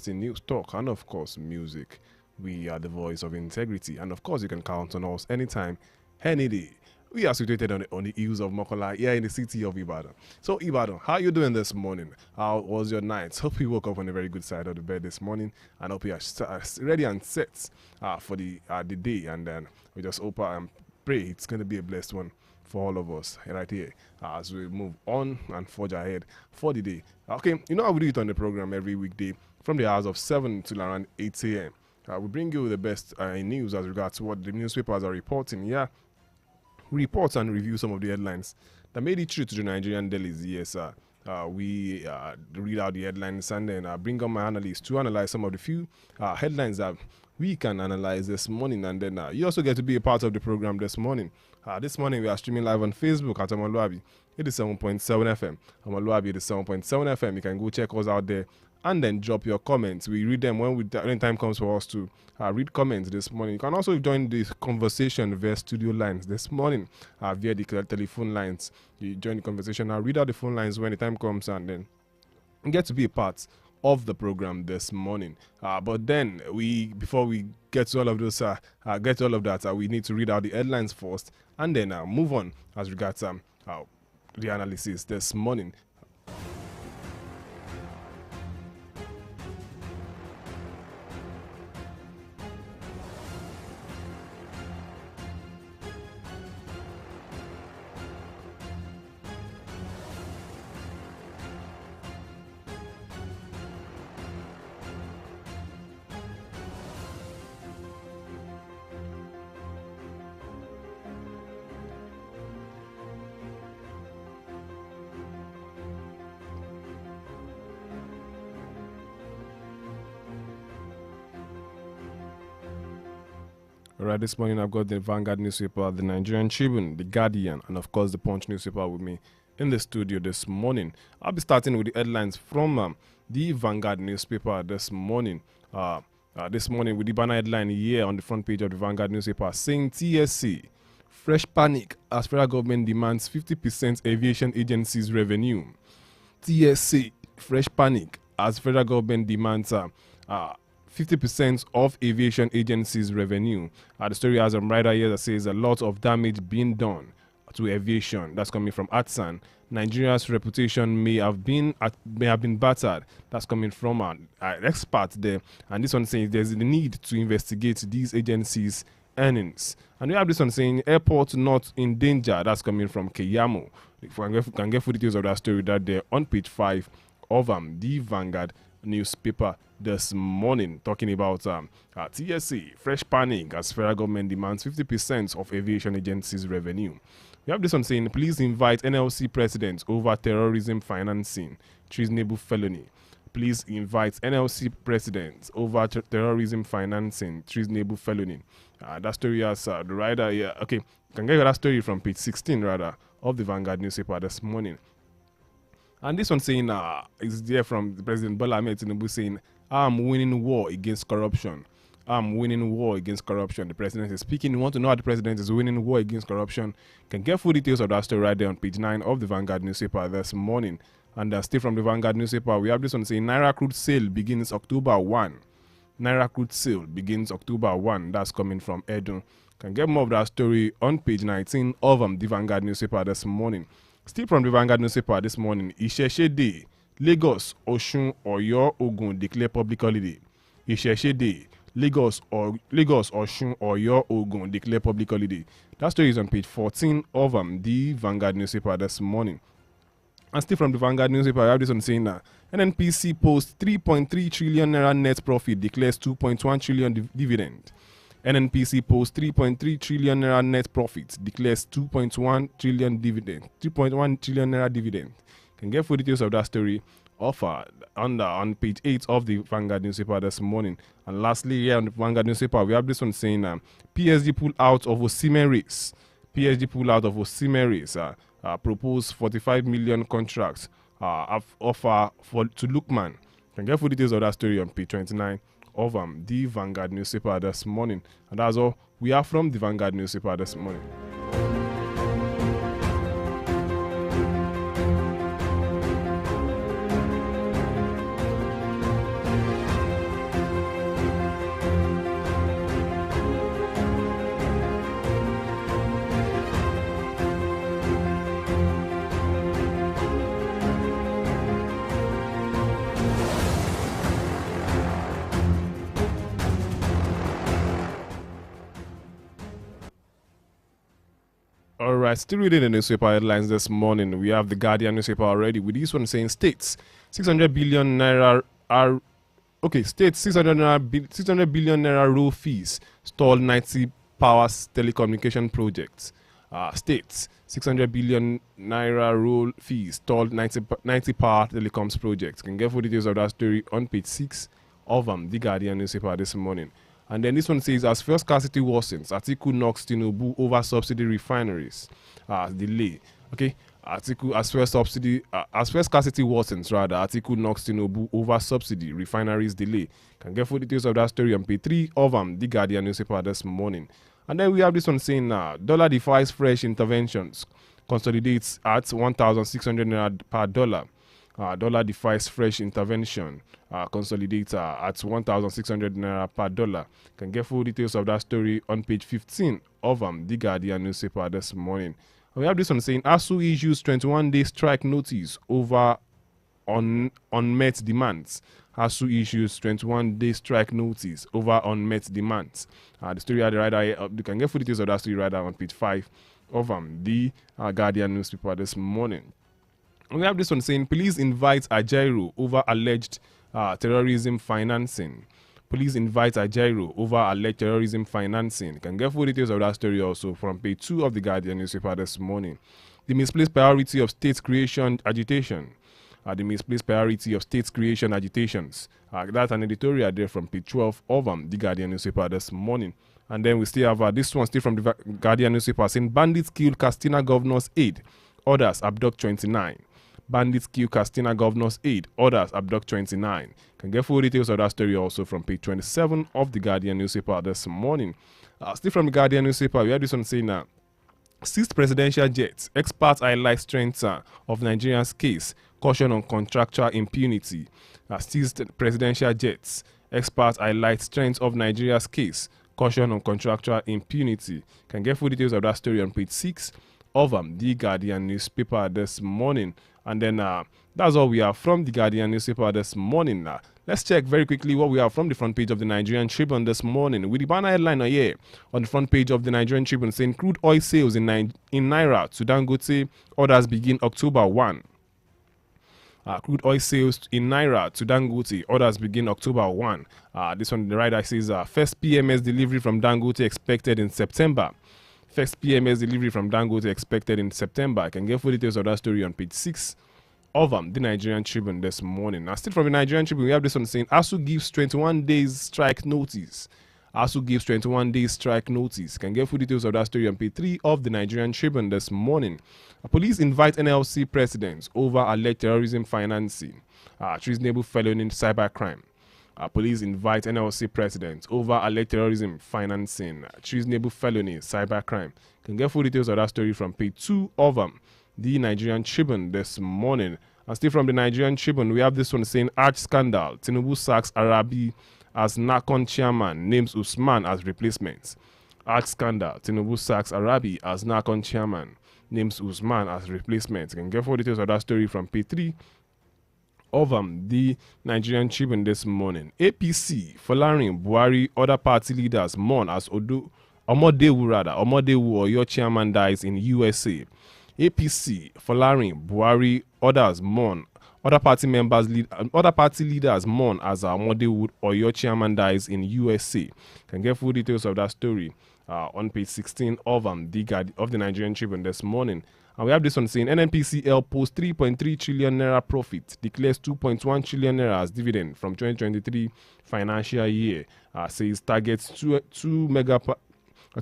interesting news, talk, and of course, music. We are the voice of integrity, and of course, you can count on us anytime, any day. We are situated on the hills of Mokola, here in the city of Ibadan. So, Ibadan, how you doing this morning? How was your night? Hope you woke up on a very good side of the bed this morning, and hope you are ready and set for the day. And then we just hope and pray it's going to be a blessed one for all of us right here as we move on and forge ahead for the day. Okay, you know how we do it on the program every weekday from the hours of 7 till around 8 a.m. We bring you the best news as regards to what the newspapers are reporting. Yeah, we report and review some of the headlines that made it through to the Nigerian dailies. Yes, we read out the headlines and then bring on my analysts to analyze some of the few headlines that we can analyze this morning. And then you also get to be a part of the program this morning. This morning we are streaming live on Facebook at omoluwabi 87.7 FM. Omoluwabi 87.7 FM. You can go check us out there and then drop your comments. We read them when time comes for us to read comments this morning. You can also join the conversation via studio lines this morning via the telephone lines. You join the conversation. I'll read out the phone lines when the time comes and then get to be a part of the program this morning. But then before we get to all of those, we need to read out the headlines first and then move on as regards the analysis this morning. Right, this morning I've got the Vanguard newspaper, the Nigerian Tribune, the Guardian, and of course the Punch newspaper with me in the studio this morning. I'll be starting with the headlines from the Vanguard newspaper this morning. This morning with the banner headline here on the front page of the Vanguard newspaper saying TSC, fresh panic as federal government demands 50% aviation agencies revenue. TSC, fresh panic as federal government demands 50% of aviation agencies' revenue. The story has a writer here that says a lot of damage being done to aviation. That's coming from Atsan. Nigeria's reputation may have been battered. That's coming from an expert there. And this one saying there's the need to investigate these agencies' earnings. And we have this one saying airport not in danger. That's coming from Keyamo. If we can get full details of that story, that there on page 5 of the Vanguard newspaper this morning, talking about TSC, fresh panic as federal government demands 50% of aviation agencies' revenue. We have this one saying, please invite NLC president over terrorism financing, treasonable felony. Please invite NLC president over terrorism financing, treasonable felony. That story has the writer here. Okay, you can get that story from page 16 rather of the Vanguard newspaper this morning. And this one saying is there from the President Bola Ahmed Tinubu saying, I'm winning war against corruption. I'm winning war against corruption. The president is speaking. You want to know how the president is winning war against corruption? You can get full details of that story right there on page 9 of the Vanguard newspaper this morning. And still from the Vanguard newspaper, we have this one saying Naira crude sale begins October 1. Naira crude sale begins October 1. That's coming from Edu. You can get more of that story on page 19 of the Vanguard newspaper this morning. Still from the Vanguard newspaper this morning, Isheshe Day, Lagos, Osun, Oyo, Ogun declare public holiday. Isheshe Day, Lagos, Osun, Oyo, Ogun declare public holiday. That story is on page 14 of the Vanguard newspaper this morning. And still from the Vanguard newspaper, I have this one saying that NNPC posts 3.3 trillion naira net profit, declares 2.1 trillion dividend. NNPC posts 3.3 trillion naira net profit, declares 2.1 trillion dividend. 3.1 trillion naira dividend. You can get full details of that story offered on page 8 of the Vanguard newspaper this morning. And lastly, here on the Vanguard newspaper, we have this one saying PSG pull out of Osimhen race. PSG pull out of Osimhen race. Propose 45 million contracts offer to Lookman. You can get full details of that story on page 29 of the Vanguard newspaper this morning. And that's all we have from the Vanguard newspaper this morning. All right, still reading the newspaper headlines this morning. We have the Guardian newspaper already with this one saying states 600 billion naira are states 600 billion naira rule fees stalled 90 power telecommunication projects. States 600 billion naira rule fees stalled 90 power telecoms projects. Can get full details of that story on page 6 of the Guardian newspaper this morning. And then this one says, as fuel scarcity worsens, Atiku knocks Tinubu over subsidy refineries. Delay. Okay. Atiku, as fuel scarcity worsens, rather, Atiku knocks Tinubu over subsidy refineries delay. Can get full details of that story on page 3 of the Guardian newspaper this morning. And then we have this one saying, dollar defies fresh interventions, consolidates at 1,600 naira per dollar. Dollar defies fresh intervention, consolidates at 1,600 naira per dollar. Can get full details of that story on page 15 of the Guardian newspaper this morning. And we have this one saying, ASU issues 21-day strike notice over unmet demands. ASU issues 21-day strike notice over unmet demands. The story at the right, you can get full details of that story right on page 5 of the Guardian newspaper this morning. And we have this one saying, police invite Ajaero over alleged terrorism financing. Police invite Ajaero over alleged terrorism financing. You can get full details of that story also from page 2 of the Guardian newspaper this morning. The misplaced priority of state creation agitation. The misplaced priority of state creation agitations. That's an editorial there from page 12 of the Guardian newspaper this morning. And then we still have this one still from the Guardian newspaper saying, bandits kill Castina governor's aide. Others abduct 29. Bandits kill Castina governor's aide. Others abduct 29. Can get full details of that story also from page 27 of the Guardian newspaper this morning. Still from the Guardian newspaper, we have this one saying, seized presidential jets. Experts highlight strengths of Nigeria's case. Caution on contractual impunity. Seized presidential jets. Experts highlight strengths of Nigeria's case. Caution on contractual impunity. Can get full details of that story on page 6 of the Guardian newspaper this morning. And then that's all we have from the Guardian newspaper this morning. Let's check very quickly what we have from the front page of the Nigerian Tribune this morning. With the banner headline here on the front page of the Nigerian Tribune saying crude oil sales in Naira to Dangote, orders begin October 1. Crude oil sales in Naira to Dangote, orders begin October 1. This one, the right says first PMS delivery from Dangote expected in September. First PMS delivery from Dangote expected in September. I can get full details of that story on page 6 of the Nigerian Tribune this morning. Now, still from the Nigerian Tribune, we have this one saying ASU gives 21 days strike notice. ASU gives 21 days strike notice. Can get full details of that story on page 3 of the Nigerian Tribune this morning. Police invite NLC presidents over alleged terrorism financing, treasonable felony cybercrime. Police invite NLC president over alleged terrorism financing, treasonable felony, cybercrime. Can get full details of that story from page 2 of the Nigerian Tribune this morning. And still from the Nigerian Tribune, we have this one saying arch scandal. Tinubu sacks Arabi as NACON chairman, names Usman as replacement. Arch scandal. Tinubu sacks Arabi as NACON chairman, names Usman as replacement. Can get full details of that story from page 3 of the Nigerian Tribune this morning. APC, Folarin, Buhari, other party leaders mourn as Omodewu or your chairman dies in USA. APC, Folarin, Buhari, others mourn. Other party leaders mourn as Omodewu or your chairman dies in USA. Can get full details of that story on page 16 of the Nigerian Tribune this morning. And we have this one saying NNPCL posts 3.3 trillion naira profit, declares 2.1 trillion naira as dividend from 2023 financial year. Says targets 2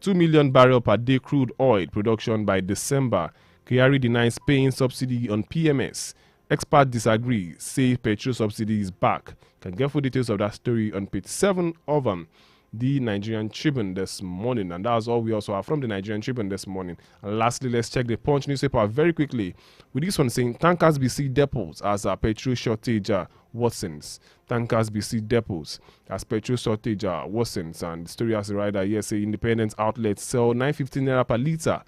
million barrel per day crude oil production by December. Kyari denies paying subsidy on PMS. Experts disagree, say petrol subsidy is back. Can get full details of that story on page 7 of the Nigerian Tribune this morning. And that's all we also have from the Nigerian Tribune this morning. And lastly, let's check the Punch newspaper very quickly with this one saying tankers BC depots as a petrol shortage worsens. Tankers BC depots as petrol shortage worsens. And the story has the rider here say independent outlets sell 950 naira per litre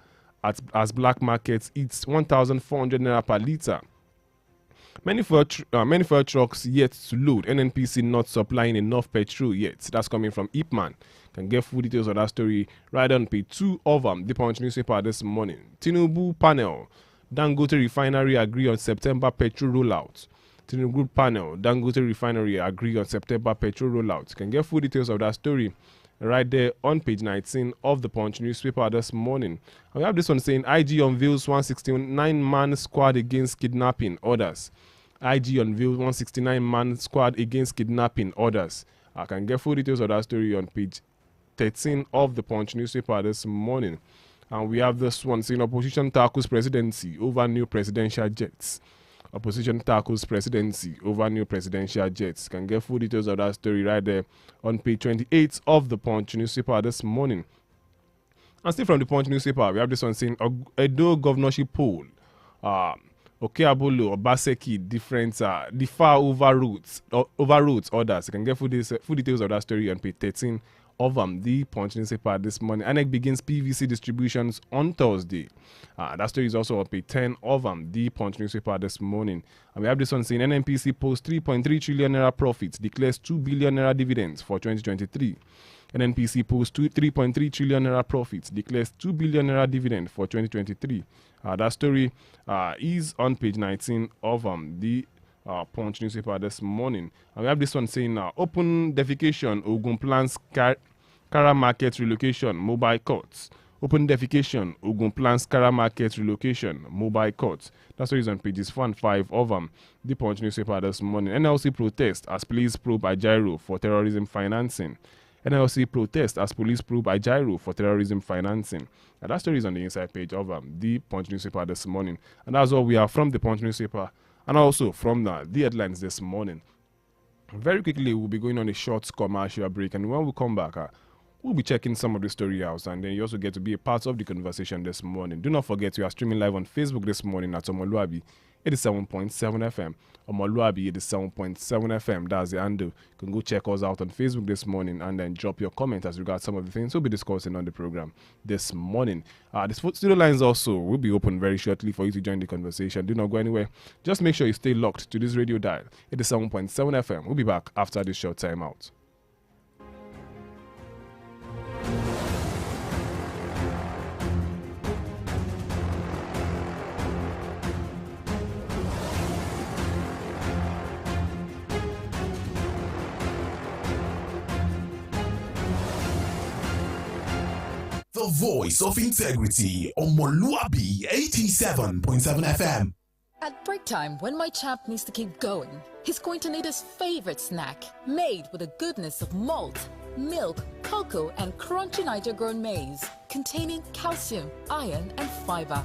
as black markets eats 1,400 naira per litre. Many fuel trucks yet to load. NNPC not supplying enough petrol yet. That's coming from Ipman. Can get full details of that story right on page 2 of the Punch newspaper this morning. Tinubu panel. Dangote refinery agree on September petrol rollout. Tinubu panel. Dangote refinery agree on September petrol rollout. Can get full details of that story right there on page 19 of the Punch newspaper this morning. And we have this one saying IG unveils 169-man squad against kidnapping orders. IG unveils 169-man squad against kidnapping orders. I can get full details of that story on page 13 of the Punch newspaper this morning. And we have this one saying opposition tackles presidency over new presidential jets. Opposition tackles presidency over new presidential jets. Can get full details of that story right there on page 28 of the Punch newspaper this morning. And still from the Punch newspaper, we have this one saying Edo governorship poll. Okeabolo, Obaseki, different differ overroads orders. You can get full details of that story on page 13 of the Punch newspaper this morning. INEC begins PVC distributions on Thursday. That story is also on page 10 of the Punch newspaper this morning. And we have this one saying NNPC posts 3.3 trillion naira profits, declares 2 billion naira dividends for 2023. NNPC posts 3.3 trillion naira profits, declares 2 billion naira dividend for 2023. That story is on page 19 of the Punch newspaper this morning. And we have this one saying open defecation, Ogun plans Kara market relocation, mobile courts. Open defecation, Ogun plans Kara market relocation, mobile courts. That's what is on pages 4 and 5 of the Punch newspaper this morning. NLC protest as police probe Ajaero for terrorism financing. NLC protest as police probe Ajaero for terrorism financing. And that story is on the inside page of the Punch newspaper this morning. And that's all we have from the Punch newspaper and also from the headlines this morning. Very quickly, we'll be going on a short commercial break. And when we come back, we'll be checking some of the story out. And then you also get to be a part of the conversation this morning. Do not forget, we are streaming live on Facebook this morning at Omoluwabi 87.7 FM. Omoluwabi 87.7 FM. That's the handle. You can go check us out on Facebook this morning and then drop your comment as regards some of the things we'll be discussing on the program this morning. The studio lines also will be open very shortly for you to join the conversation. Do not go anywhere. Just make sure you stay locked to this radio dial. 87.7 FM. We'll be back after this short time out. The voice of integrity, omoluwabi 87.7 FM. At break time, when my champ needs to keep going, he's going to need his favorite snack, made with the goodness of malt, milk, cocoa, and crunchy Niger-grown maize, containing calcium, iron, and fiber.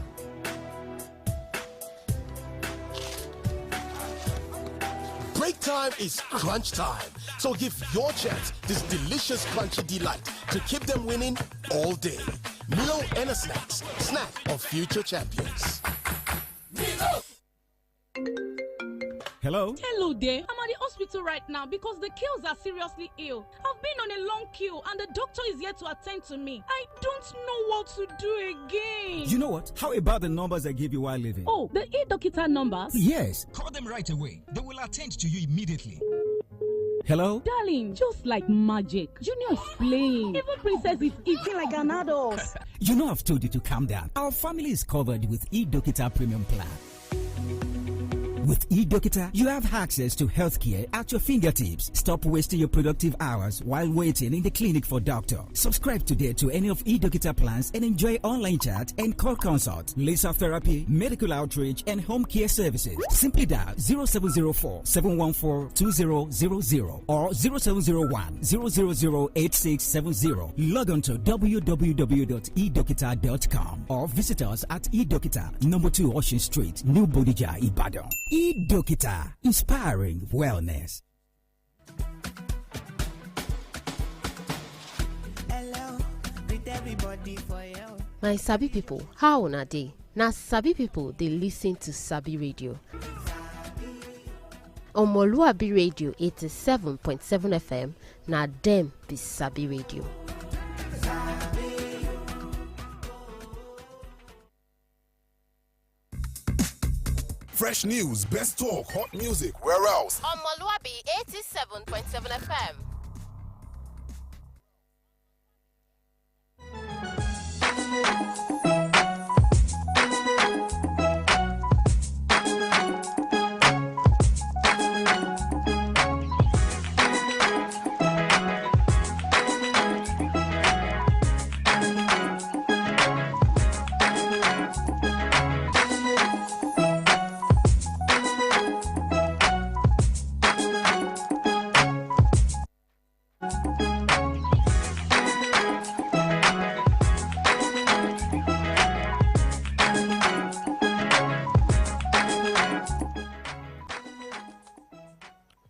Break time is crunch time. So give your chance this delicious crunchy delight to keep them winning all day. Milo and a snack of future champions. Milo! Hello? Hello there. I'm at the hospital right now because the kills are seriously ill. I've been on a long queue and the doctor is here to attend to me. I don't know what to do again. You know what? How about the numbers I gave you while leaving? Oh, the e-Dokita numbers? Yes. Call them right away. They will attend to you immediately. Hello? Darling, just like magic. Junior is playing. Even Princess is eating like an adult. You know I've told you to calm down. Our family is covered with e-Dokita Premium Plan. With eDokita, you have access to healthcare at your fingertips. Stop wasting your productive hours while waiting in the clinic for doctor. Subscribe today to any of eDokita plans and enjoy online chat and call consult, laser therapy, medical outreach, and home care services. Simply dial 0704-714-2000 or 0701-000-8670. Log on to www.edokita.com or visit us at eDokita, number 2 Ocean Street, New Bodija, Ibadan. eDokita, inspiring wellness. Hello, greet everybody for you. My Sabi people, how una dey? Na Sabi people dey listen to Sabi Radio. Omoluwabi Radio 87.7 FM, na dem be Sabi Radio. Fresh news, best talk, hot music, where else? Omoluwabi 87.7 FM.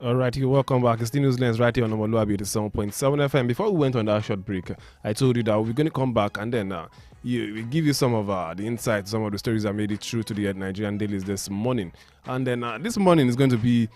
All right, you welcome back. It's the News Lens right here on omoluwabi 7.7 FM. Before we went on that short break, I told you that we're going to come back and then we give you some of the insights, some of the stories that made it through to the Nigerian dailies this morning. And then this morning is going to be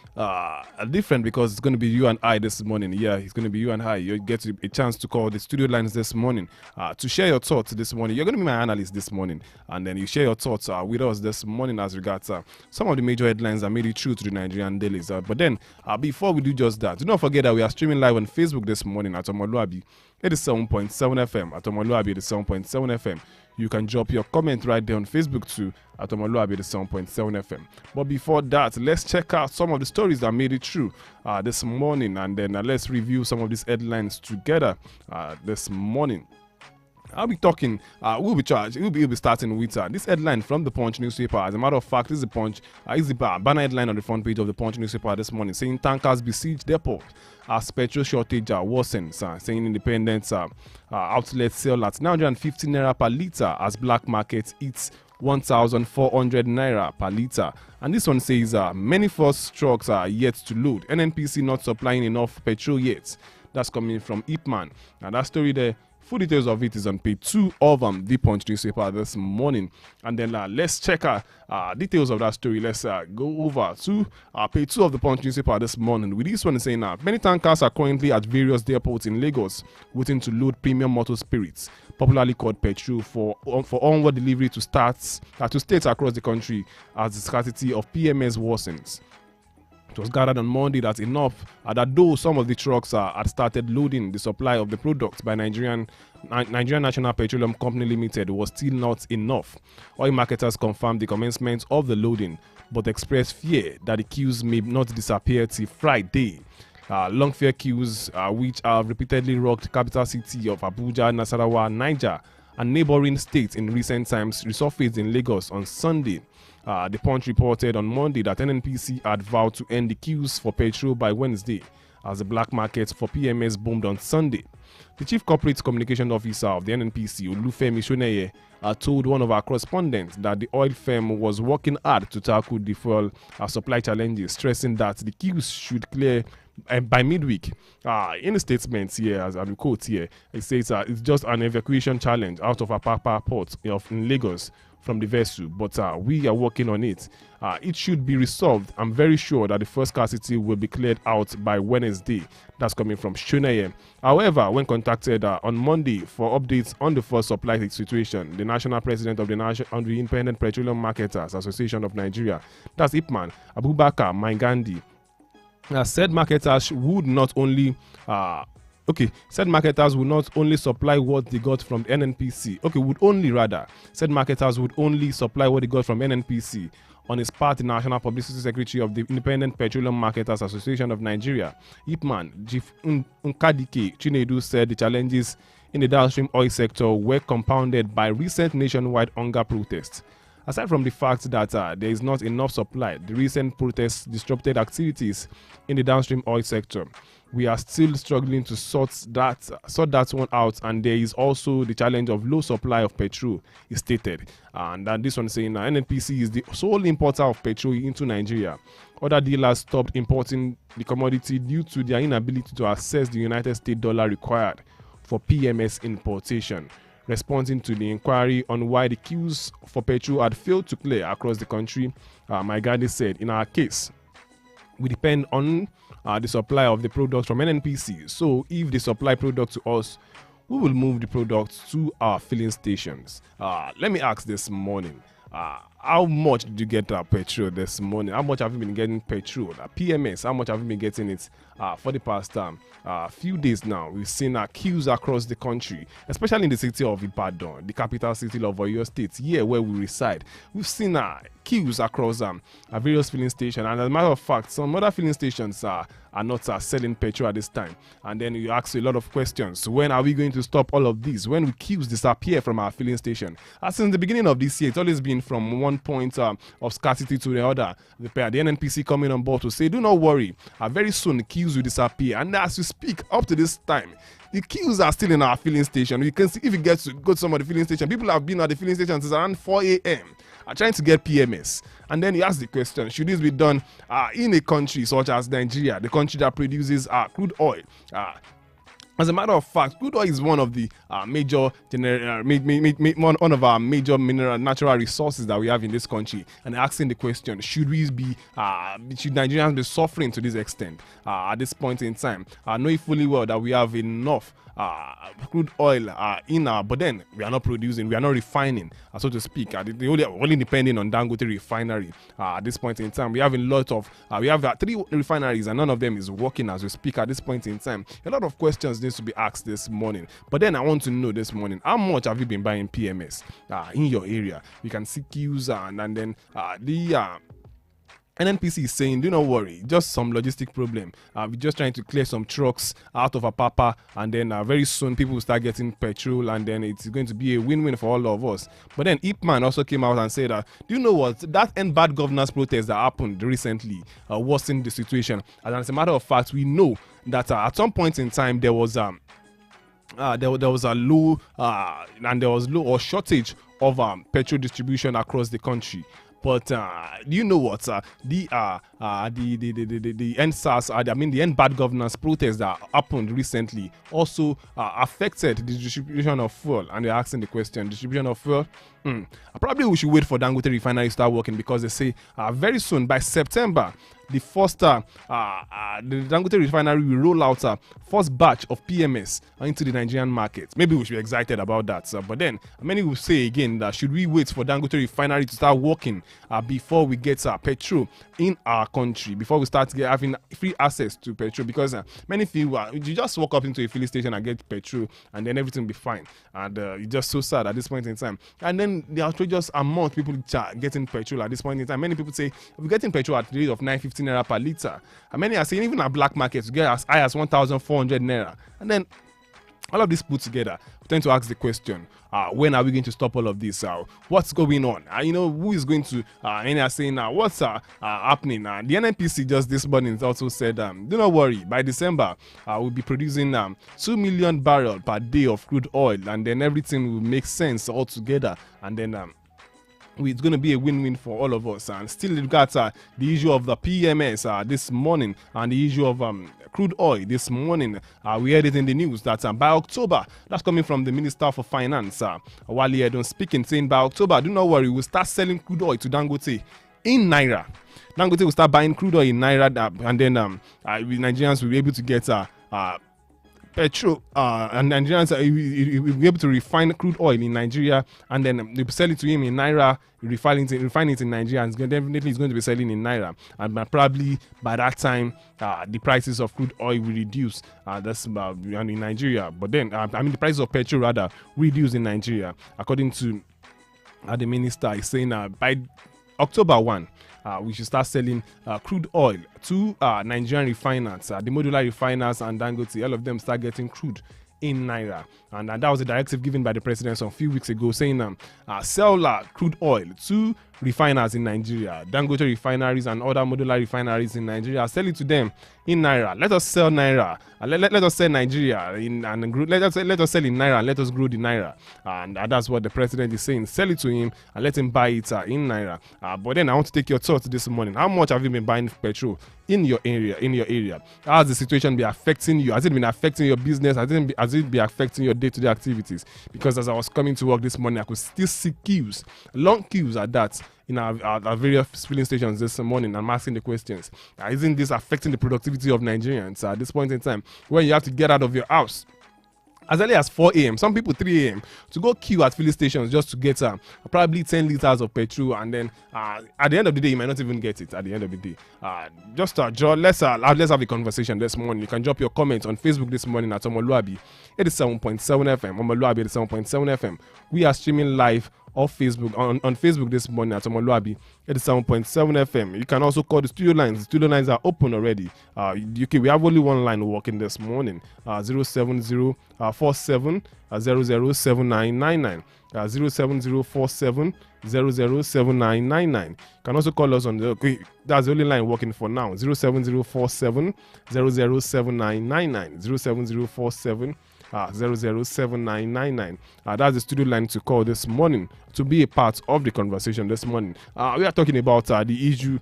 different because it's going to be you and I this morning. Yeah, it's going to be you and I. You get a chance to call the studio lines this morning to share your thoughts this morning. You're going to be my analyst this morning. And then you share your thoughts with us this morning as regards some of the major headlines that made it through to the Nigerian dailies. But then before we do just that, do not forget that we are streaming live on Facebook this morning at omoluwabi 87.7 FM. At omoluwabi 87.7 FM. You can drop your comment right there on Facebook too at omoluwabi 7.7 FM. But before that, let's check out some of the stories that made it through this morning, and then let's review some of these headlines together this morning. I'll be talking, we'll be starting with this headline from the Punch newspaper. As a matter of fact, this is the Punch, is the banner headline on the front page of the Punch newspaper this morning, saying tankers besiege depot as petrol shortage worsens, saying independent outlets sell at 950 naira per litre as black market eats 1,400 naira per litre. And this one says many first trucks are yet to load. NNPC not supplying enough petrol yet. That's coming from Ipman. And that story there, full details of it is on page 2 of the Punch newspaper this morning. And then let's check details of that story. Let's go over to page 2 of the Punch newspaper this morning. With this one saying many tankers are currently at various depots in Lagos waiting to load premium motor spirits, popularly called petrol, for onward delivery to states across the country as the scarcity of PMS worsens. It was gathered on Monday that that though some of the trucks had started loading, the supply of the products by Nigerian National Petroleum Company Limited was still not enough. Oil marketers confirmed the commencement of the loading, but expressed fear that the queues may not disappear till Friday. Long fare queues, which have repeatedly rocked the capital city of Abuja, Nasarawa, Niger, and neighboring states in recent times, resurfaced in Lagos on Sunday. The Punch reported on Monday that NNPC had vowed to end the queues for petrol by Wednesday, as the black market for PMS boomed on Sunday. The Chief Corporate Communication Officer of the NNPC, Olufemi Shoneye, told one of our correspondents that the oil firm was working hard to tackle the fuel supply challenges, stressing that the queues should clear by midweek. In the statement here, as I quote here, it says it's just an evacuation challenge out of Apapa port in Lagos from the vessel, but we are working on it. It should be resolved. I'm very sure that the first scarcity will be cleared out by Wednesday. That's coming from Shuneye. However, when contacted on Monday for updates on the first supply situation, the national president of the Independent Petroleum Marketers Association of Nigeria, that's Ipman, Abubakar Maingandi, said marketers would not only said marketers would not only supply what they got from NNPC. Said marketers would only supply what they got from NNPC. On his part, the National Publicity Secretary of the Independent Petroleum Marketers Association of Nigeria, Ipman, Chief Nkadike Chinedu, said the challenges in the downstream oil sector were compounded by recent nationwide hunger protests. Aside from the fact that there is not enough supply, the recent protests disrupted activities in the downstream oil sector. We are still struggling to sort that one out, and there is also the challenge of low supply of petrol, is stated. And this one saying NNPC is the sole importer of petrol into Nigeria. Other dealers stopped importing the commodity due to their inability to access the United States dollar required for PMS importation. Responding to the inquiry on why the queues for petrol had failed to clear across the country, Maigadi said, in our case, we depend on the supply of the products from NNPC. So if they supply product to us, we will move the products to our filling stations. Let me ask this morning, how much did you get petrol this morning? How much have you been getting petrol? PMS, how much have you been getting it for the past few days now? We've seen queues across the country, especially in the city of Ibadan, the capital city of Oyo State, here where we reside. We've seen queues across various filling stations, and as a matter of fact, some other filling stations are not selling petrol at this time. And then you ask a lot of questions. When are we going to stop all of this? When will queues disappear from our filling station? Since the beginning of this year, it's always been from one point of scarcity to the other. The NNPC coming on board to say, do not worry, very soon the queues will disappear. And as we speak, up to this time, the queues are still in our filling station. You can see if you get to go to some of the filling station, people have been at the filling station since around 4 a.m. Trying to get PMS. And then you ask the question, should this be done in a country such as Nigeria, the country that produces crude oil? As a matter of fact, crude oil is one of the major one of our major mineral natural resources that we have in this country. And asking the question, should Nigerians be suffering to this extent at this point in time? Knowing fully well that we have enough crude oil but then we are not producing, we are not refining, so to speak. Only depending on Dangote refinery at this point in time. We have a lot of we have 3 refineries and none of them is working as we speak at this point in time. A lot of questions needs to be asked this morning. But then I want to know this morning, how much have you been buying PMS in your area? You can see queues and then the NNPC is saying, do not worry, just some logistic problem. We're just trying to clear some trucks out of Apapa, and then very soon people will start getting petrol, and then it's going to be a win-win for all of us. But then Ipman also came out and said, do you know what? That end bad governance protest that happened recently worsened the situation. And as a matter of fact, we know that at some point in time there was a low and there was low or shortage of petrol distribution across the country. But do you know what? The EndSARS, the end bad governance protest that happened recently also affected the distribution of fuel. And they're asking the question, distribution of fuel? Probably we should wait for Dangote refinery to start working, because they say very soon, by September, the first the Dangote refinery will roll out first batch of PMS into the Nigerian market. Maybe we should be excited about that. But then many will say again that should we wait for Dangote refinery to start working before we get petrol in our country, before we start having free access to petrol? Because many feel you just walk up into a filling station and get petrol and then everything will be fine. And it's just so sad at this point in time. And then the outrageous amount people getting petrol at this point in time. Many people say we're getting petrol at the rate of 950 naira per litre. And many are saying even at black markets, you get as high as 1,400 naira. And then all of this put together, we tend to ask the question, when are we going to stop all of this? What's going on? Who is going to, many are saying, what's happening? The NNPC just this morning also said, do not worry, by December, we'll be producing 2 million barrels per day of crude oil, and then everything will make sense altogether. And then it's going to be a win-win for all of us. And still we've got the issue of the PMS this morning, and the issue of crude oil this morning. We heard it in the news that by October, that's coming from the Minister for Finance, Wale Edun, speaking, saying by October, do not worry, we'll start selling crude oil to Dangote in Naira. Dangote will start buying crude oil in Naira, and then Nigerians will be able to get petrol, and Nigerians will be able to refine crude oil in Nigeria, and then they sell it to him in Naira, refine it in Nigeria, and definitely it's going to be selling in Naira. And probably by that time, the prices of crude oil will reduce. That's in Nigeria. But then, the prices of petrol rather reduce in Nigeria, according to the minister. Is saying by October 1. We should start selling crude oil to Nigerian refiners, the modular refiners and Dangote. All of them start getting crude in Naira. And that was a directive given by the president a few weeks ago, saying sell crude oil to refiners in Nigeria, Dangote refineries and other modular refineries in Nigeria. Sell it to them in Naira. Let us sell Naira. Let us sell Nigeria let us sell in Naira and let us grow the Naira. And that's what the president is saying. Sell it to him and let him buy it in Naira. But then I want to take your thoughts this morning. How much have you been buying petrol in your area? How has the situation been affecting you? Has it been affecting your business? Has it been affecting your day-to-day activities? Because as I was coming to work this morning, I could still see queues, long queues at that, in our various filling stations this morning. I'm asking the questions. Isn't this affecting the productivity of Nigerians at this point in time, when you have to get out of your house as early as 4 a.m., some people 3 a.m. to go queue at filling stations just to get probably 10 liters of petrol, and then at the end of the day, you might not even get it. At the end of the day, let's have a conversation this morning. You can drop your comments on Facebook this morning at omoluwabi 87.7 FM. Omoluwabi 87.7 FM. We are streaming live off Facebook on Facebook this morning at omoluwabi 87.7 FM. You can also call the studio lines. The studio lines are open already. We have only one line working this morning. 07047 007999. 07047 007999. You can also call us on that's the only line working for now. 07047 007999. 07047 007999. That's the studio line to call this morning to be a part of the conversation this morning. We are talking about the issue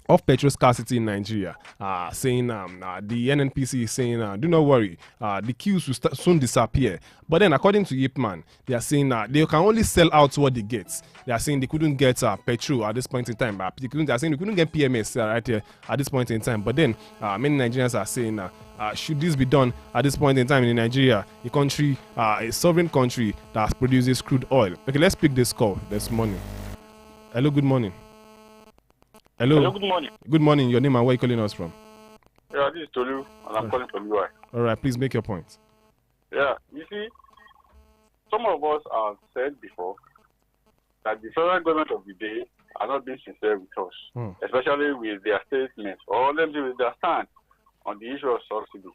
of petrol scarcity in Nigeria, saying the NNPC is saying, do not worry, the queues will soon disappear. But then, according to Yipman, they are saying they can only sell out what they get. They are saying they couldn't get petrol at this point in time. They are saying they couldn't get PMS right here at this point in time. But then, many Nigerians are saying, should this be done at this point in time in Nigeria, a country, a sovereign country that produces crude oil? Okay, let's pick this call this morning. Hello, good morning. Hello, good morning. Good morning. Your name and where are you calling us from? Yeah, this is Tolu, and I'm calling from UI. All right, please make your point. Yeah, you see, some of us have said before that the federal government of the day are not being sincere with us, especially with their statements, or let me say with their stand on the issue of subsidy.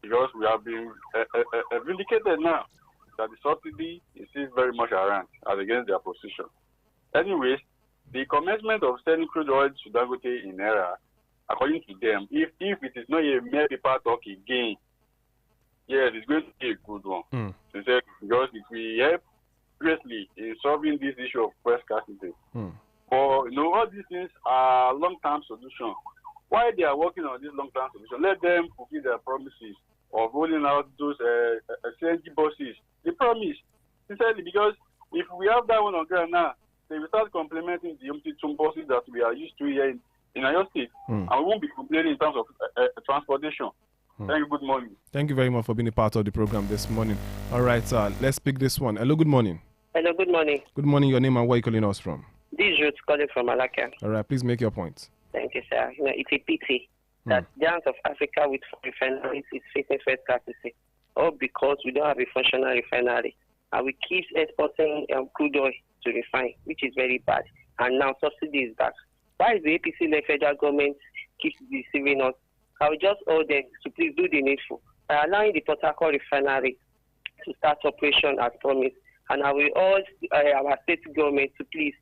Because we have been vindicated now that the subsidy is still very much around as against their position. Anyways, the commencement of selling crude oil to Dangote in Naira, according to them, if it is not a mere paper talk again, yes, it's going to be a good one. Because it will help greatly in solving this issue of fuel scarcity. But all these things are long-term solutions. While they are working on this long-term solution, let them fulfill their promises of rolling out those CNG buses. They promise, sincerely, because if we have that one on ground now, they will start complementing the empty buses that we are used to here in our state, and we won't be complaining in terms of transportation. Thank you. Good morning. Thank you very much for being a part of the program this morning. All right, let's pick this one. Hello, good morning. Hello, good morning. Good morning. Your name and where are you calling us from? This is Ruth calling from Malacca. All right, please make your point. Thank you, sir. It's a pity that the giants of Africa with refineries is facing fuel scarcity, all because we don't have a functional refinery, and we keep exporting crude oil to refine, which is very bad. And now subsidy is back. Why is the APC-led federal government keeps deceiving us? I will just urge them to please do the needful by allowing the Port Harcourt refinery to start operation as promised. And I will urge our state government to please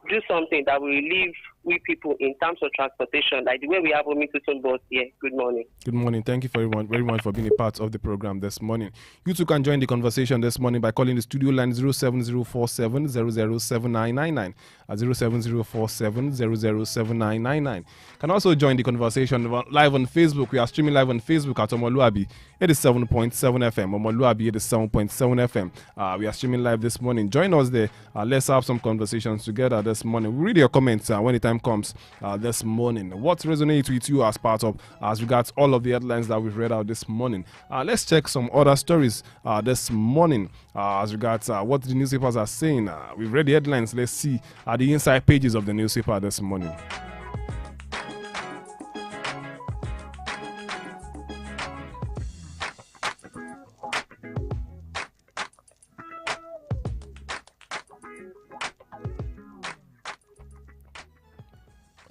do something that will relieve we people in terms of transportation, like the way we have Omitutum bus here. Good morning. Good morning. Thank you very much for being a part of the program this morning. You too can join the conversation this morning by calling the studio line 07047 007999 at 07047 007999. Can also join the conversation live on Facebook. We are streaming live on Facebook at Omoluwabi 87.7 FM. Omoluwabi 87.7 FM. We are streaming live this morning. Join us there. Let's have some conversations together this morning. We read your comments when the time comes this morning. What resonates with you as regards all of the headlines that we've read out this morning? Let's check some other stories this morning as regards what the newspapers are saying. We've read the headlines. Let's see the inside pages of the newspaper this morning.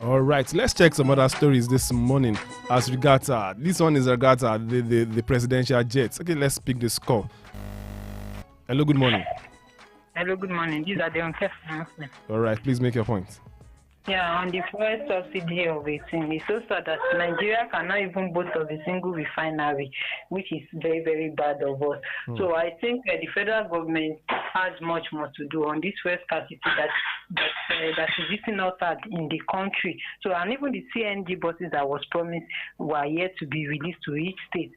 All right, let's check some other stories this morning as regards this one is regards the presidential jets. Okay, let's pick this call. Hello, good morning. Hello, good morning. These are the Muslim. All right, please make your point. Yeah, on the fuel subsidy of it, it's so sad that Nigeria cannot even boast of a single refinery, which is very, very bad of us. So I think the federal government has much more to do on this fuel scarcity that is eating us out in the country. So, and even the CNG buses that was promised were yet to be released to each state.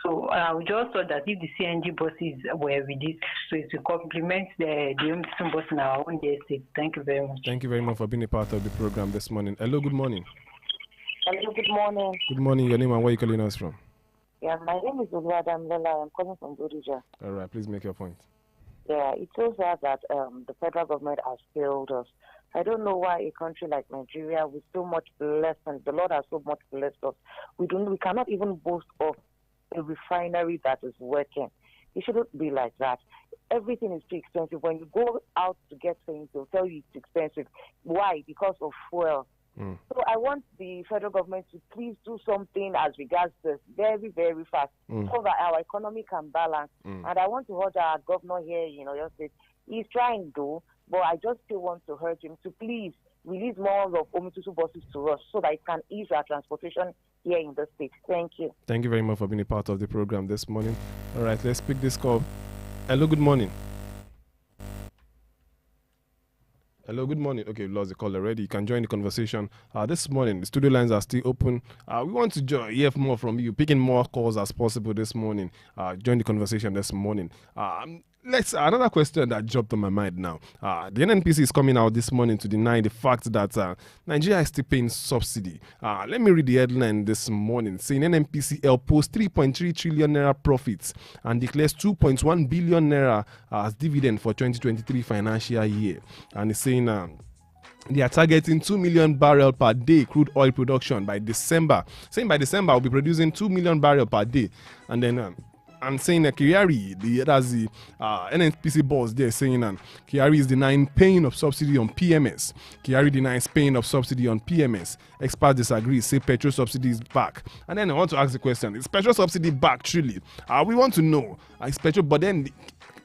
So I just thought that if the CNG buses were released, so it will complement the Omitutum bus in our own state. Thank you very much. Thank you very much for being a part of the program this morning. Hello, good morning. Hello, good morning. Good morning. Your name and where are you calling us from? Yeah, my name is Oluwadamilola. I'm calling from Bodija. All right, please make your point. Yeah, it shows that the federal government has failed us. I don't know why a country like Nigeria with so much blessing, the Lord has so much blessed us. We cannot even boast of a refinery that is working. It shouldn't be like that. Everything is too expensive. When you go out to get things, they'll tell you it's expensive. Why? Because of fuel. So I want the federal government to please do something as regards this very, very fast so that our economy can balance. And I want to urge our governor here, your state, he's trying to, but I just still want to urge him to please release more of Omitutu buses to us so that it can ease our transportation here in the state. Thank you. Thank you very much for being a part of the program this morning. All right, let's pick this call. Hello, good morning. Hello, good morning. Okay, we lost the call already. You can join the conversation. This morning, the studio lines are still open. We want to hear more from you, picking more calls as possible this morning. Join the conversation this morning. Another question that dropped on my mind now. The NNPC is coming out this morning to deny the fact that Nigeria is still paying subsidy. Let me read the headline this morning saying NNPCL posts 3.3 trillion naira profits and declares 2.1 billion naira as dividend for 2023 financial year. And it's saying they are targeting 2 million barrels per day crude oil production by December. Saying by December we'll be producing 2 million barrels per day. And then and saying that Kyari, that's the NNPC boss there saying that Kyari is denying paying of subsidy on PMS. Kyari denies paying of subsidy on PMS. Experts disagree, say petrol subsidy is back. And then I want to ask the question, is petrol subsidy back truly? We want to know, is petrol, but then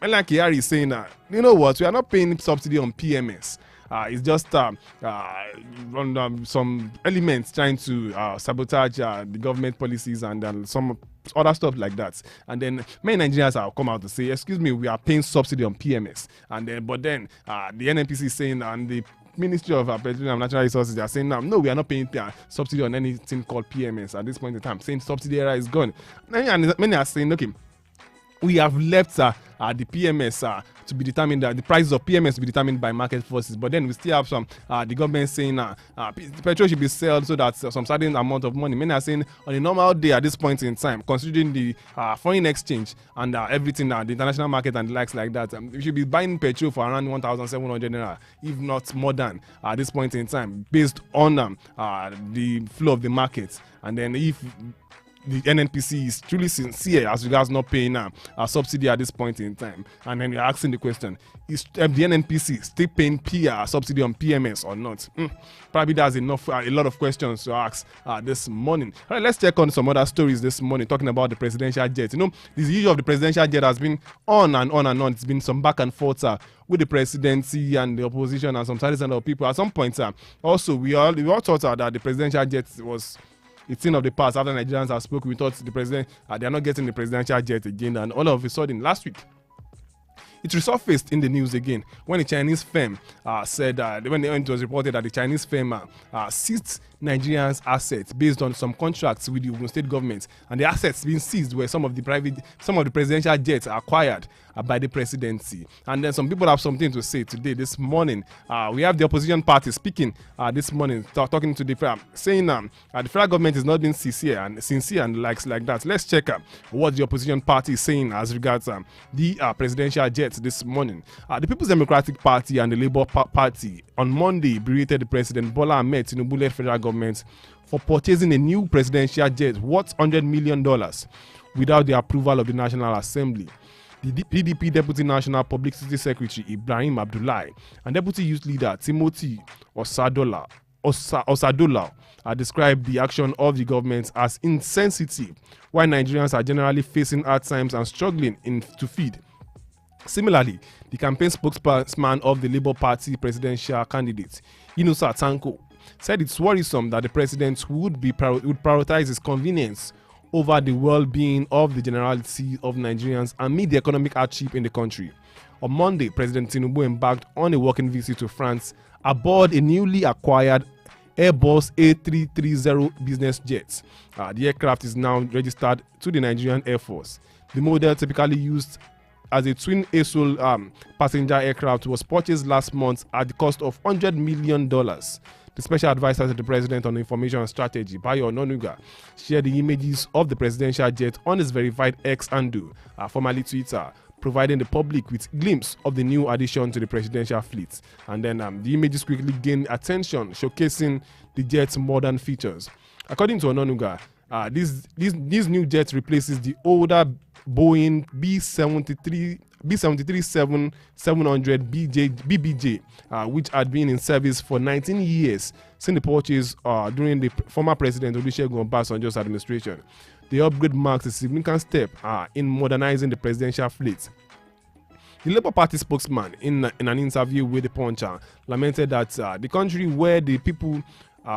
like Kyari is saying that, you know what, we are not paying subsidy on PMS. It's just some elements trying to sabotage the government policies and some other stuff like that. And then many Nigerians have come out to say, excuse me, we are paying subsidy on PMS. And then, but then the NNPC is saying, and the Ministry of Petroleum and Natural Resources, they are saying now, no, we are not paying subsidy on anything called PMS at this point in time, saying subsidy era is gone. And many are saying, okay, we have left the PMS to be determined, the prices of PMS to be determined by market forces. But then we still have some, the government saying petrol should be sold so that some certain amount of money. Many are saying on a normal day at this point in time, considering the foreign exchange and everything, the international market and the likes like that, we should be buying petrol for around 1,700 naira, if not more than at this point in time, based on the flow of the market. And then if the NNPC is truly sincere as regards not paying a subsidy at this point in time, and then you're asking the question, is the NNPC still paying subsidy on PMS or not? Probably there's a lot of questions to ask this morning. All right, let's check on some other stories this morning, talking about the presidential jet. You know, this issue of the presidential jet has been on and on and on. It's been some back and forth with the presidency and the opposition and some certain of people. At some point, also, we all thought that the presidential jet was a thing of the past. After Nigerians have spoken, we thought the president, they are not getting the presidential jet again. And all of a sudden, last week, it resurfaced in the news again when a Chinese firm said, when it was reported that the Chinese firm seized Nigerians' assets based on some contracts with the Ogun State government, and the assets being seized were some of the presidential jets acquired by the presidency. And then some people have something to say today, this morning. We have the opposition party speaking this morning, talking to the firm, saying the federal government is not being sincere and likes like that. Let's check what the opposition party is saying as regards the presidential jets this morning. The People's Democratic Party and the Labour Party on Monday berated the President Bola Ahmed Tinubu-led federal government for purchasing a new presidential jet worth $100 million without the approval of the National Assembly. The PDP Deputy National Publicity Secretary Ibrahim Abdullahi and Deputy Youth Leader Timothy Osadola described the action of the government as insensitive, while Nigerians are generally facing hard times and struggling to feed. Similarly, the campaign spokesman of the Labour Party presidential candidate, Inusa Tanko, said it's worrisome that the president would prioritize his convenience over the well-being of the generality of Nigerians amid the economic hardship in the country. On Monday, President Tinubu embarked on a working visit to France aboard a newly acquired Airbus A330 business jet. The aircraft is now registered to the Nigerian Air Force. The model, typically used as a twin ASOL passenger aircraft, was purchased last month at the cost of $100 million. The The special advisor to the president on information and strategy, Bayo Ononuga, shared the images of the presidential jet on his verified X handle, formerly Twitter, providing the public with glimpse of the new addition to the presidential fleet. And then the images quickly gained attention, showcasing the jet's modern features. According to Ononuga, this new jet replaces the older Boeing B-737-700 BBJ, which had been in service for 19 years since the purchase during the former President Olusegun Obasanjo's administration. The upgrade marks a significant step in modernizing the presidential fleet. The Labour Party spokesman, in an interview with the Punch, lamented that the country where the people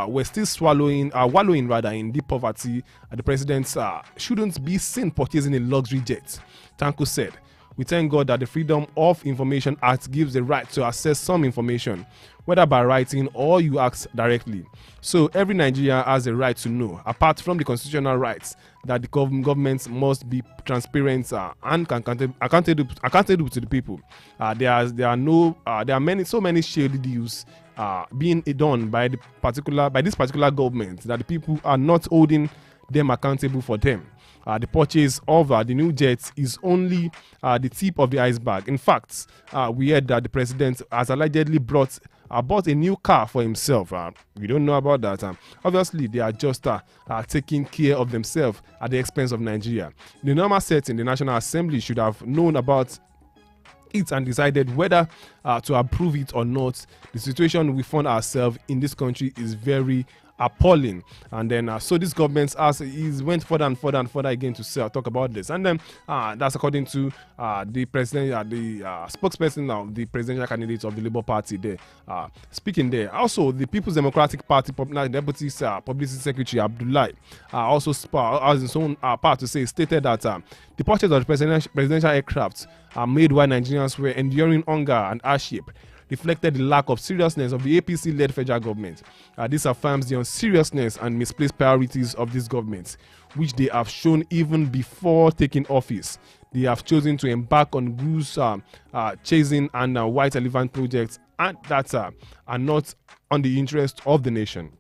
were still wallowing in deep poverty, the president shouldn't be seen purchasing a luxury jet. Tanko said, "We thank God that the Freedom of Information Act gives the right to access some information, whether by writing or you ask directly. So every Nigerian has a right to know, apart from the constitutional rights that the government must be transparent and accountable to the people. There are so many shady deals being done by this particular government that the people are not holding them accountable for them. The purchase of the new jets is only the tip of the iceberg. In fact, we heard that the president has allegedly bought a new car for himself. We don't know about that. Obviously, they are just taking care of themselves at the expense of Nigeria. In the normal setting, the National Assembly should have known about it and decided whether to approve it or not. The situation we found ourselves in this country is very appalling. And then so this government went further and further and further again to talk about this. And then that's according to the president, the spokesperson of the presidential candidate of the Labour Party there, speaking there. Also, the People's Democratic Party Deputy Publicity Secretary Abdullahi also has his own part to say, stated that the purchase of the presidential aircraft made while Nigerians were enduring hunger and hardship reflected the lack of seriousness of the APC-led federal government. This affirms the unseriousness and misplaced priorities of this government, which they have shown even before taking office. They have chosen to embark on goose chasing and white elephant projects that are not on the interest of the nation.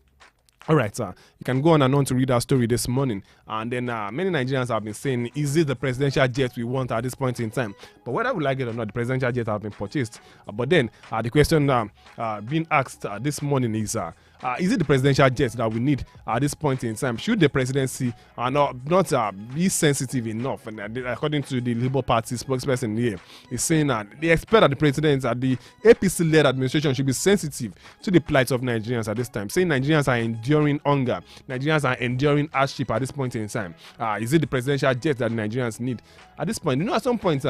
All right, you can go on and on to read our story this morning. And then many Nigerians have been saying, is it the presidential jet we want at this point in time? But whether we like it or not, the presidential jet has been purchased. But then the question being asked this morning is it the presidential jet that we need at this point in time? Should the presidency not be sensitive enough? And according to the Labour Party spokesperson here, is saying that they expect that the president and the APC-led administration should be sensitive to the plight of Nigerians at this time, saying Nigerians are enduring hunger, Nigerians are enduring hardship at this point in time. Is it the presidential jet that Nigerians need at this point? You know, at some point,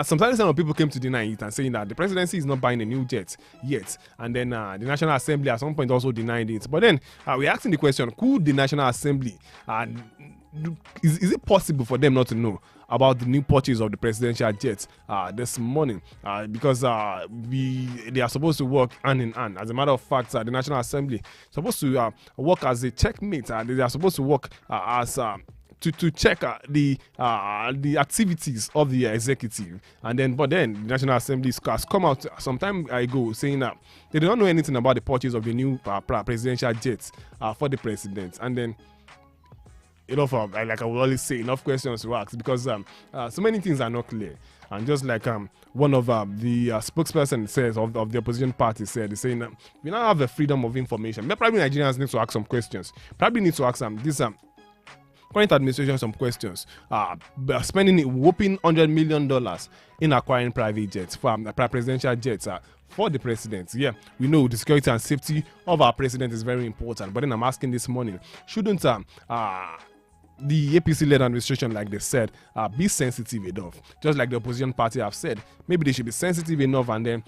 sometimes some people came to deny it and saying that the presidency is not buying a new jet yet, and then the National Assembly at some point also denied it. But then we're asking the question: could the National Assembly, is it possible for them not to know about the new purchase of the presidential jet this morning? Because they are supposed to work hand in hand. As a matter of fact, the National Assembly is supposed to work as a checkmate. They are supposed to work as to check the activities of the executive, but then the National Assembly has come out some time ago saying that they do not know anything about the purchase of the new presidential jets for the president. And then enough of, like I will always say, enough questions to ask, because so many things are not clear. And just like one of the spokesperson says of the opposition party said, saying that we now have the freedom of information. But probably Nigerians need to ask some questions. Probably need to ask this current administration some questions. Spending a whopping $100 million in acquiring private jets, for presidential jets, for the president. Yeah, we know the security and safety of our president is very important. But then I'm asking this morning, shouldn't the APC-led administration, like they said, be sensitive enough? Just like the opposition party have said, maybe they should be sensitive enough, and then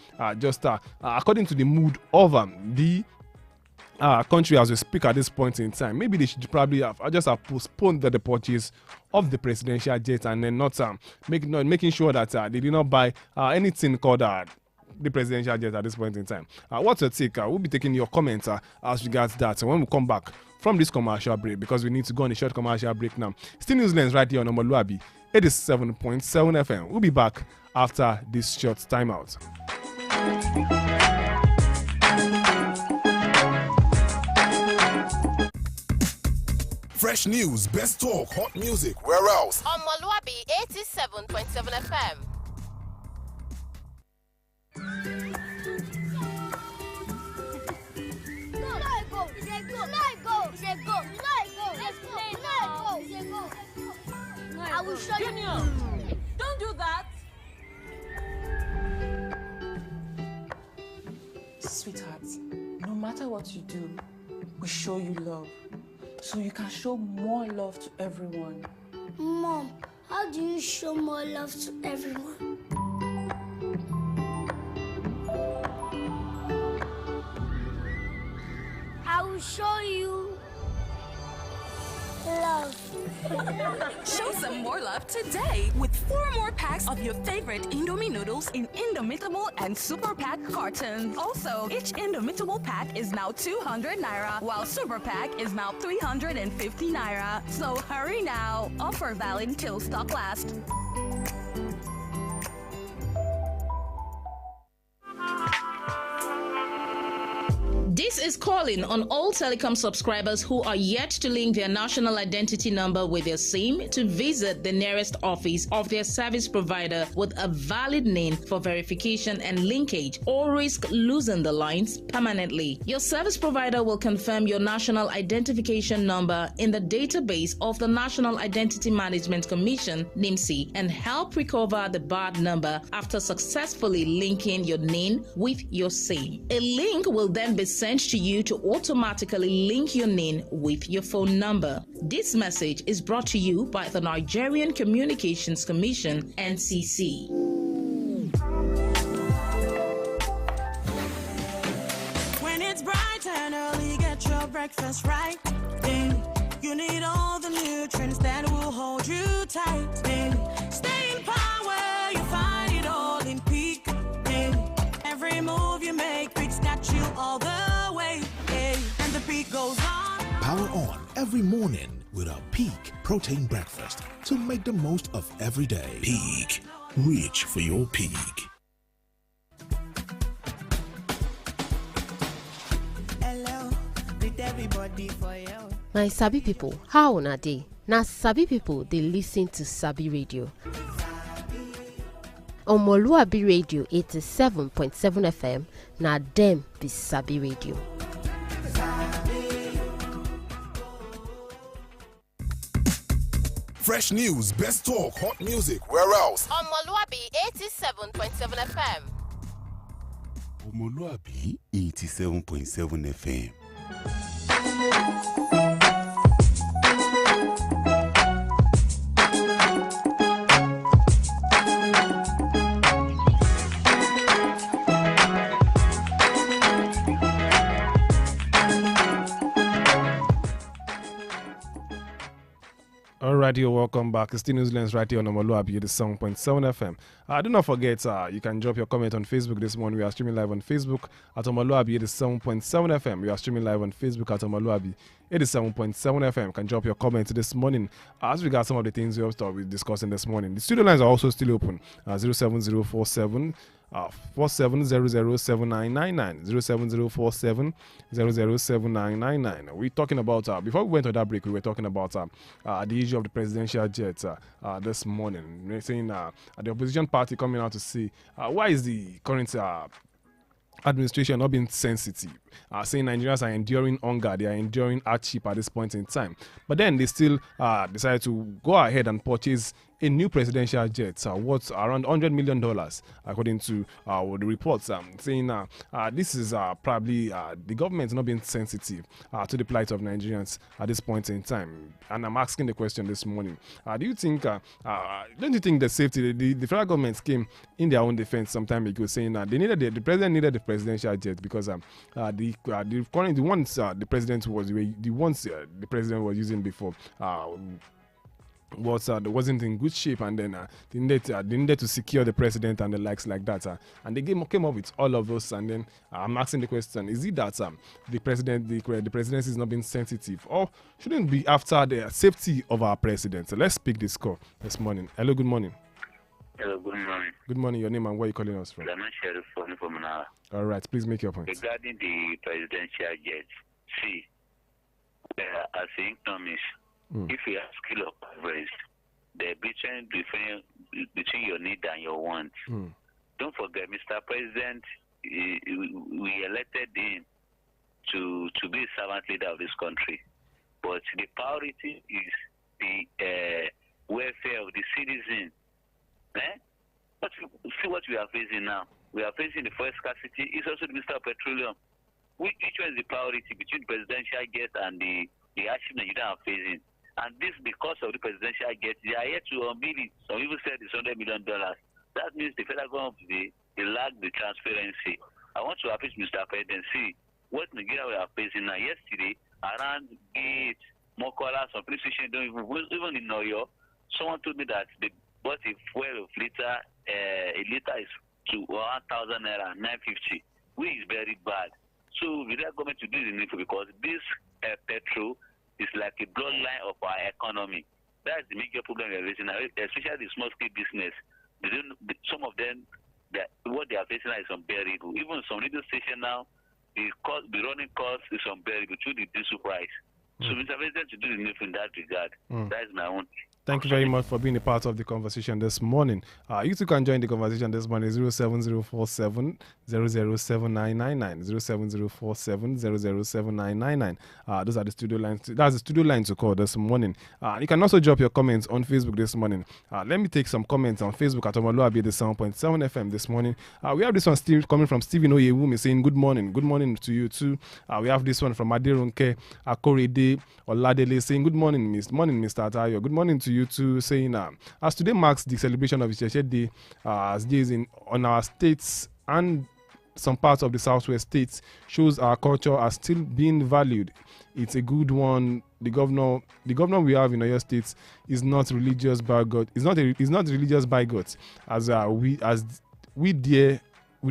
according to the mood of the country as we speak at this point in time, maybe they should probably have postponed the purchase of the presidential jet, and then not making sure that they did not buy anything called the presidential jet at this point in time. What's your take? We'll be taking your comments as regards that when we come back from this commercial break, because we need to go on a short commercial break now. Still Newslands right here on omoluwabi 87.7 FM. We'll be back after this short timeout. Fresh news, best talk, hot music, where else? Omoluwabi 87.7 FM. I will show you. Junior, don't do that. Sweetheart, no matter what you do, we show you love. So you can show more love to everyone. Mom, how do you show more love to everyone? I will show you love. Show some more love today with 4 more packs of your favorite Indomie noodles in Indomitable and Super Pack cartons. Also, each Indomitable pack is now 200 naira, while Super Pack is now 350 naira. So hurry now. Offer valid till stock lasts. This is calling on all telecom subscribers who are yet to link their national identity number with their SIM to visit the nearest office of their service provider with a valid NIN for verification and linkage, or risk losing the lines permanently. Your service provider will confirm your national identification number in the database of the National Identity Management Commission, NIMC, and help recover the bad number after successfully linking your NIN with your SIM. A link will then be sent to you to automatically link your NIN with your phone number. This message is brought to you by the Nigerian Communications Commission, NCC. When it's bright and early, get your breakfast right. Then you need all the nutrients that will hold you tight. Then stay in power, you find it all in peak. Then every move you make, Peak's got you all the way. And the peak goes on. Power on every morning with our Peak protein breakfast to make the most of every day. Peak, reach for your peak. Hello, greet everybody for you. My Sabi people, how una dey? Na Sabi people dey listen to Sabi Radio. Omoluwabi Radio 87.7 FM, na dem be Sabi Radio. Fresh news, best talk, hot music, where else? Omoluwabi 87.7 FM. Omoluwabi 87.7 FM. Alright, you're welcome back. It's still New Zealand's right here on Omoluwabi, the 7.7 FM. Do not forget, you can drop your comment on Facebook this morning. We are streaming live on Facebook at Omoluwabi, the 7.7 FM. We are streaming live on Facebook at Omoluwabi, 87.7 FM. You can drop your comments this morning as regards some of the things we are discussing this morning. The studio lines are also still open. 07047 47007999 07047 007999. We're talking about before we went on that break, we were talking about the issue of the presidential jet this morning. We're saying the opposition party coming out to say why is the current administration not being sensitive, saying Nigerians are enduring hunger, they are enduring hardship at this point in time, but then they still decided to go ahead and purchase a new presidential jet worth around $100 million, according to the reports, saying this is probably the government not being sensitive to the plight of Nigerians at this point in time. And I'm asking the question this morning: do you think, don't you think the safety, the federal government came in their own defense some time ago, saying that they needed the president needed the presidential jet because the president was using before wasn't in good shape, and then they needed to secure the president and the likes like that, and they came up with all of those. And then I'm asking the question: is it that the presidency is not being sensitive, or shouldn't be after the safety of our president? So let's pick this call this morning. Hello, good morning. Hello, good morning. Good morning. Your name and where you calling us from? I'm Sheriff from Nara. All right, please make your point. Regarding the presidential jet, see, as an economist, If you have skill of coverage, the between your need and your want. Don't forget, Mr. President, we elected him to be a servant leader of this country. But the priority is the welfare of the citizen. But see what we are facing now. We are facing the first scarcity. It's also the Minister of Petroleum. Which one is the priority between the presidential get and the achievement you are facing? And this because of the presidential get, they are yet to unveil it. Some people said it's $100 million. That means the federal government, they lack the transparency. I want to appeal to Mr. President, see what Nigeria we are facing now. Yesterday, around Gate, Mokola, some police stations don't even in Oyo, someone told me that they bought a fuel of liter, a liter is to 1,000 naira, 950, which is very bad. So we need government to do the needful because this petrol is like a bloodline of our economy. That's the major problem we are facing now, especially the small scale business. Some of them, what they are facing now is unbearable. Even some radio station now, the running cost is unbearable to the diesel price. So Mr. President to do the needful in that regard. That is my own. Thank you very much for being a part of the conversation this morning. You too can join the conversation this morning, 07047 00799, 07047 00799. Those are the studio lines. That's the studio line to call this morning. You can also drop your comments on Facebook this morning. Let me take some comments on Facebook at omoluwabi the 7.7 FM this morning. We have this one still coming from Stephen Oyewumi saying good morning. Good morning to you too. We have this one from Adirunke Akorede Oladele saying good morning, Mr. Atayo. Good morning to you too, saying as today marks the celebration of Isheshe Day, as days on our states and some parts of the southwest states shows our culture are still being valued. It's a good one. The governor we have in Oyo State is not religious bigot. It's not religious bigot as we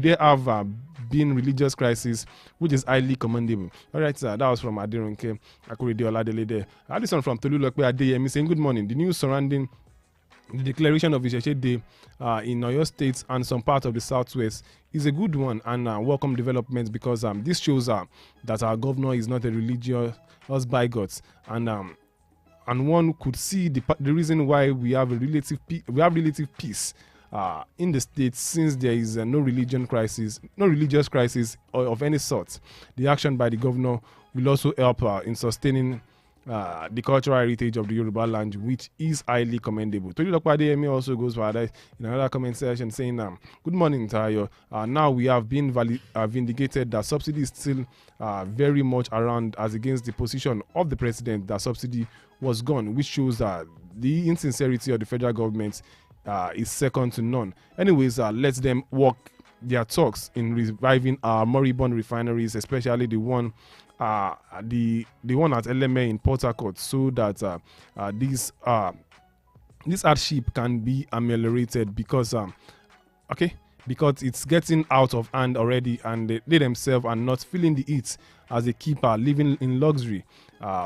there have been religious crisis, which is highly commendable. All right, sir. That was from Adirunke Akorede Oladele there. This one from Tolulokpe Adeyemi saying good morning. The news surrounding the declaration of Isheshe Day in Oyo State and some part of the southwest is a good one and welcome development because this shows that our governor is not a religious bigot and one could see the reason why we have relative peace in the state since there is no religious crisis of any sort. The action by the governor will also help in sustaining the cultural heritage of the Yoruba land, which is highly commendable. Tolulokpe Adeyemi also goes further in another comment section saying, good morning, Tayo. Now we have been vindicated that subsidy is still very much around as against the position of the president that subsidy was gone, which shows the insincerity of the federal government is second to none. Anyways, let them work their talks in reviving our moribund refineries, especially the one the one at LMA in Port Harcourt, so that this hardship can be ameliorated because it's getting out of hand already, and they themselves are not feeling the heat as they keep living in luxury,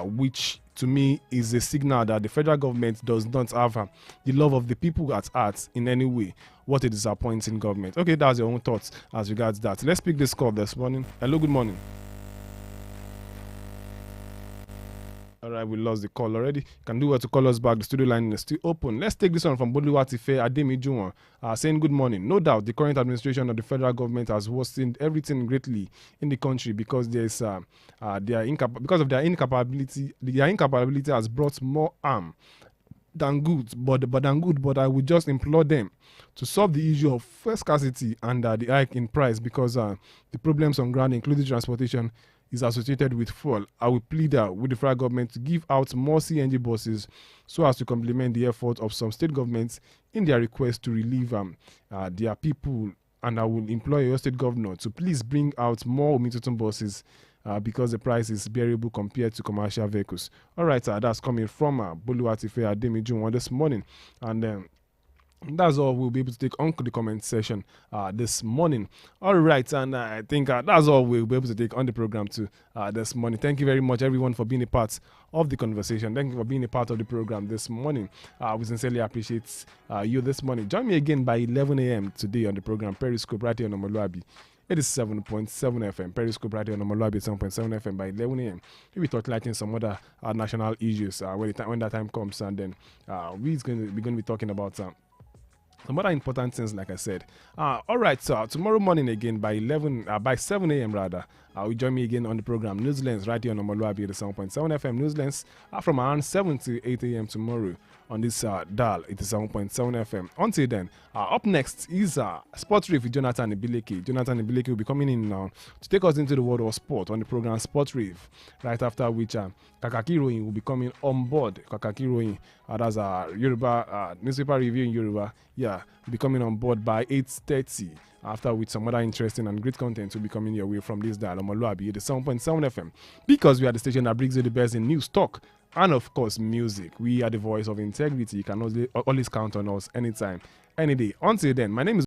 which to me is a signal that the federal government does not have the love of the people at heart in any way. What a disappointing government. Okay, that's your own thoughts as regards that. Let's pick this call this morning. Hello, good morning. All right, we lost the call already. You can do well to call us back. The studio line is still open. Let's take this one from Boluwatife Ademi Juwon, saying good morning. No doubt the current administration of the federal government has worsened everything greatly in the country because because of their incapability. Their incapability has brought more harm than good. But I would just implore them to solve the issue of fuel scarcity and the hike in price because the problems on ground, including transportation, is associated with fuel. I will plead with the federal government to give out more CNG buses so as to complement the effort of some state governments in their request to relieve their people. And I will employ your state governor to please bring out more Omitutum buses because the price is bearable compared to commercial vehicles. All right, that's coming from Boluwatife Ademi Juwon this morning. And that's all we'll be able to take on the comment session this morning. All right, and I think that's all we'll be able to take on the program too this morning. Thank you very much, everyone, for being a part of the conversation. Thank you for being a part of the program this morning. We sincerely appreciate you this morning. Join me again by 11 a.m. today on the program Periscope right here on omoluwabi 87.7 FM. Periscope radio on omoluwabi 7.7 FM by 11 a.m. We'll be talking some other national issues when that time comes, and then we're going to be talking about some other important things, like I said. All right, so tomorrow morning again by 7 a.m. rather, will join me again on the program Newslands right here on omoluwabi 7.7 FM. Newslands from around 7 to 8 a.m. tomorrow on this dial 87.7 FM. Until then, up next is Sports Reef with Jonathan Ibileke. Jonathan Ibileke will be coming in now to take us into the world of sport on the program Sports Reef. Right after which Kakaki Royin will be coming on board. Kakaki Royin, that's a Yoruba newspaper review in Yoruba. Yeah, will be coming on board by 8:30. After which some other interesting and great content will be coming your way from this dial omoluwabi 7.7 FM. Because we are the station that brings you the best in news, talk, and of course music. We are the voice of integrity. You can always count on us anytime, any day. Until then, my name is